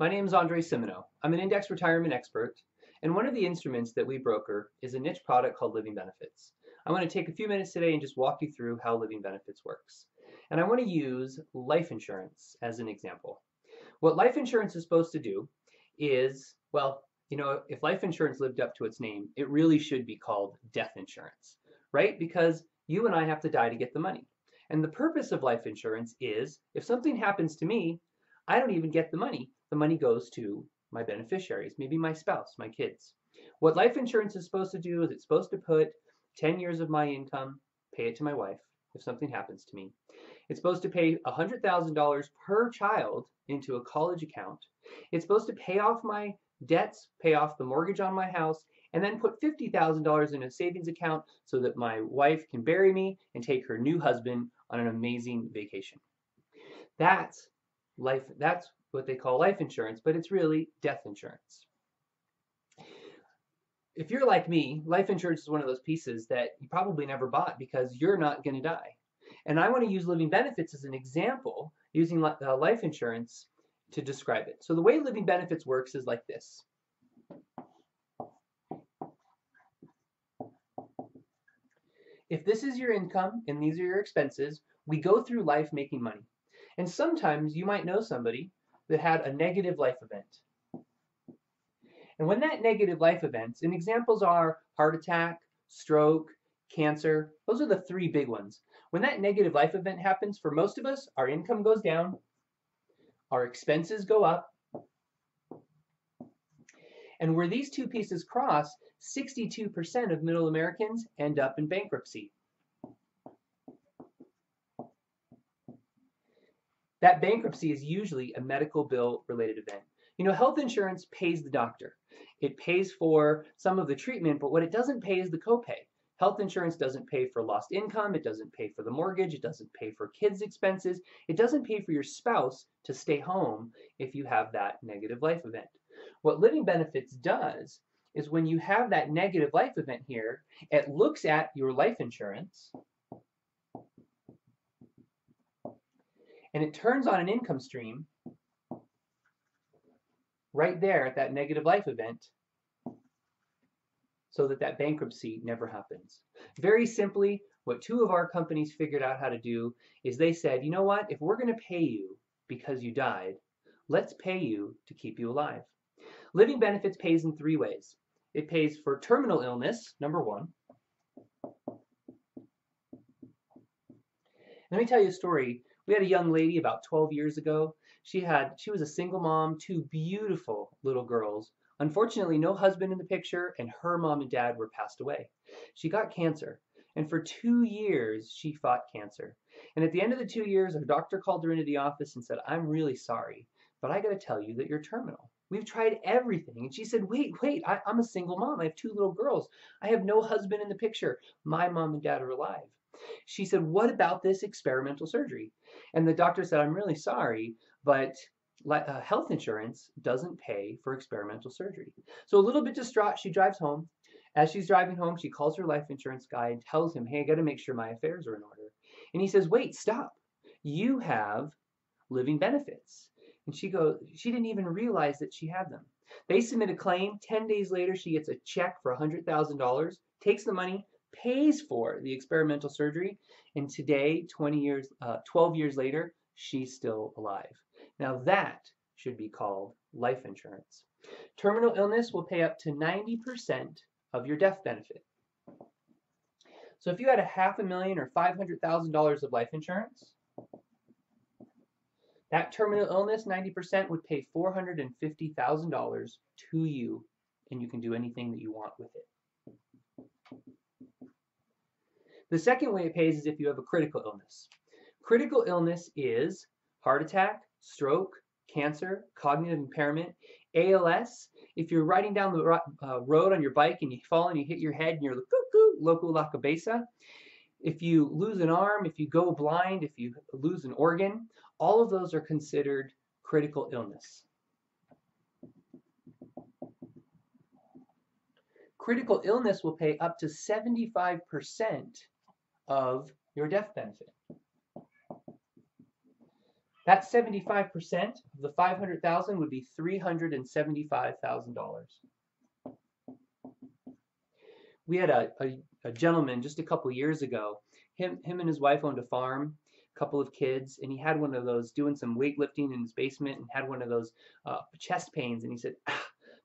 My name is Andre Simino. I'm an index retirement expert, and one of the instruments that we broker is a niche product called Living Benefits. I want to take a few minutes today and just walk you through how Living Benefits works. And I want to use life insurance as an example. What life insurance is supposed to do is, well, if life insurance lived up to its name, it really should be called death insurance, right? Because you and I have to die to get the money. And the purpose of life insurance is if something happens to me, I don't even get the money. The money goes to my beneficiaries, maybe my spouse, my kids. What life insurance is supposed to do is it's supposed to put 10 years of my income, pay it to my wife if something happens to me. It's supposed to pay $100,000 per child into a college account. It's supposed to pay off my debts, pay off the mortgage on my house, and then put $50,000 in a savings account so that my wife can bury me and take her new husband on an amazing vacation. That's life. That's what they call life insurance, but it's really death insurance. If you're like me, life insurance is one of those pieces that you probably never bought because you're not going to die. And I want to use Living Benefits as an example, using life insurance to describe it. So the way Living Benefits works is like this. If this is your income and these are your expenses, we go through life making money. And sometimes you might know somebody that had a negative life event. And when that negative life events, and examples are heart attack, stroke, cancer, those are the three big ones. When that negative life event happens, for most of us, our income goes down, our expenses go up, and where these two pieces cross, 62% of middle Americans end up in bankruptcy. That bankruptcy is usually a medical bill related event. Health insurance pays the doctor. It pays for some of the treatment, but what it doesn't pay is the copay. Health insurance doesn't pay for lost income. It doesn't pay for the mortgage. It doesn't pay for kids' expenses. It doesn't pay for your spouse to stay home if you have that negative life event. What Living Benefits does is when you have that negative life event here, it looks at your life insurance and it turns on an income stream right there at that negative life event so that that bankruptcy never happens. Very simply, what two of our companies figured out how to do is they said, you know what, if we're going to pay you because you died, let's pay you to keep you alive. Living Benefits pays in three ways. It pays for terminal illness, number one. Let me tell you a story. We had a young lady about 12 years ago. She was a single mom, two beautiful little girls. Unfortunately, no husband in the picture, and her mom and dad were passed away. She got cancer, and for 2 years, she fought cancer. And at the end of the 2 years, her doctor called her into the office and said, I'm really sorry, but I got to tell you that you're terminal. We've tried everything. And she said, wait, I'm a single mom. I have two little girls. I have no husband in the picture. My mom and dad are alive. She said, what about this experimental surgery? And the doctor said, I'm really sorry, but health insurance doesn't pay for experimental surgery. So a little bit distraught, she drives home. As she's driving home, she calls her life insurance guy and tells him, hey, I got to make sure my affairs are in order. And he says, wait, stop. You have Living Benefits. And she didn't even realize that she had them. They submit a claim. 10 days later, she gets a check for $100,000, takes the money, pays for the experimental surgery, and today, 12 years later, she's still alive. Now that should be called life insurance. Terminal illness will pay up to 90% of your death benefit. So if you had $500,000 or $500,000 of life insurance, that terminal illness, 90%, would pay $450,000 to you, and you can do anything that you want with it. The second way it pays is if you have a critical illness. Critical illness is heart attack, stroke, cancer, cognitive impairment, ALS. If you're riding down the road on your bike and you fall and you hit your head and you're loco la cabeza. If you lose an arm, if you go blind, if you lose an organ, all of those are considered critical illness. Critical illness will pay up to 75% of your death benefit. That 75% of the 500,000 would be $375,000. We had a gentleman just a couple years ago. Him and his wife owned a farm, a couple of kids, and he had one of those doing some weightlifting in his basement and had one of those chest pains. And he said,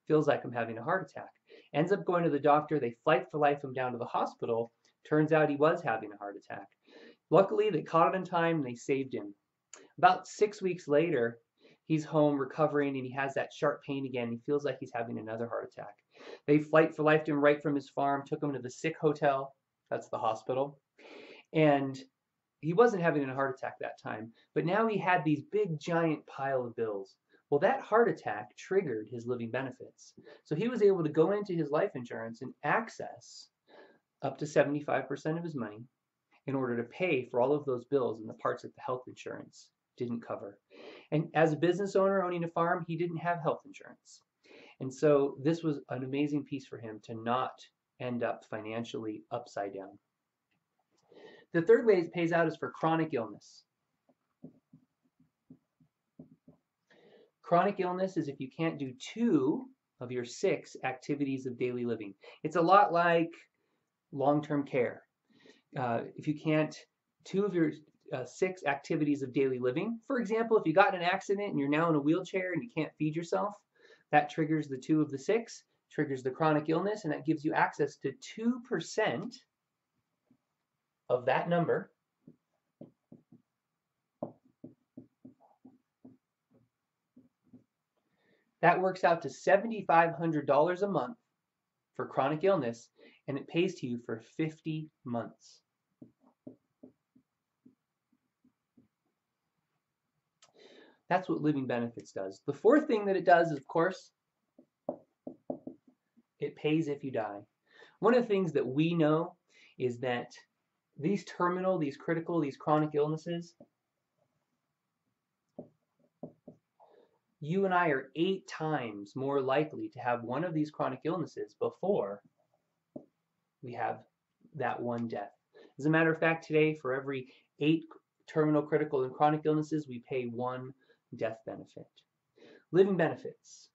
feels like I'm having a heart attack. Ends up going to the doctor. They fight for life him down to the hospital. Turns out he was having a heart attack. Luckily, they caught it in time and they saved him. About 6 weeks later, he's home recovering and he has that sharp pain again. He feels like he's having another heart attack. They fight for life him right from his farm, took him to the sick hotel. That's the hospital. And he wasn't having a heart attack that time, but now he had these big giant pile of bills. Well, that heart attack triggered his living benefits. So he was able to go into his life insurance and access up to 75% of his money in order to pay for all of those bills and the parts that the health insurance didn't cover. And as a business owner owning a farm, he didn't have health insurance. And so this was an amazing piece for him to not end up financially upside down. The third way it pays out is for chronic illness. Chronic illness is if you can't do 2 of your 6 activities of daily living. It's a lot like long-term care. If you can't 2 of your 6 activities of daily living, for example, if you got in an accident and you're now in a wheelchair and you can't feed yourself, that triggers the 2 of the 6, triggers the chronic illness, and that gives you access to 2% of that number. That works out to $7,500 a month for chronic illness, and it pays to you for 50 months. That's what living benefits does. The fourth thing that it does is, of course, it pays if you die. One of the things that we know is that these terminal, these critical, these chronic illnesses, you and I are 8 times more likely to have one of these chronic illnesses before we have that one death. As a matter of fact, today, for every 8 terminal, critical, and chronic illnesses, we pay 1 death benefit. Living benefits.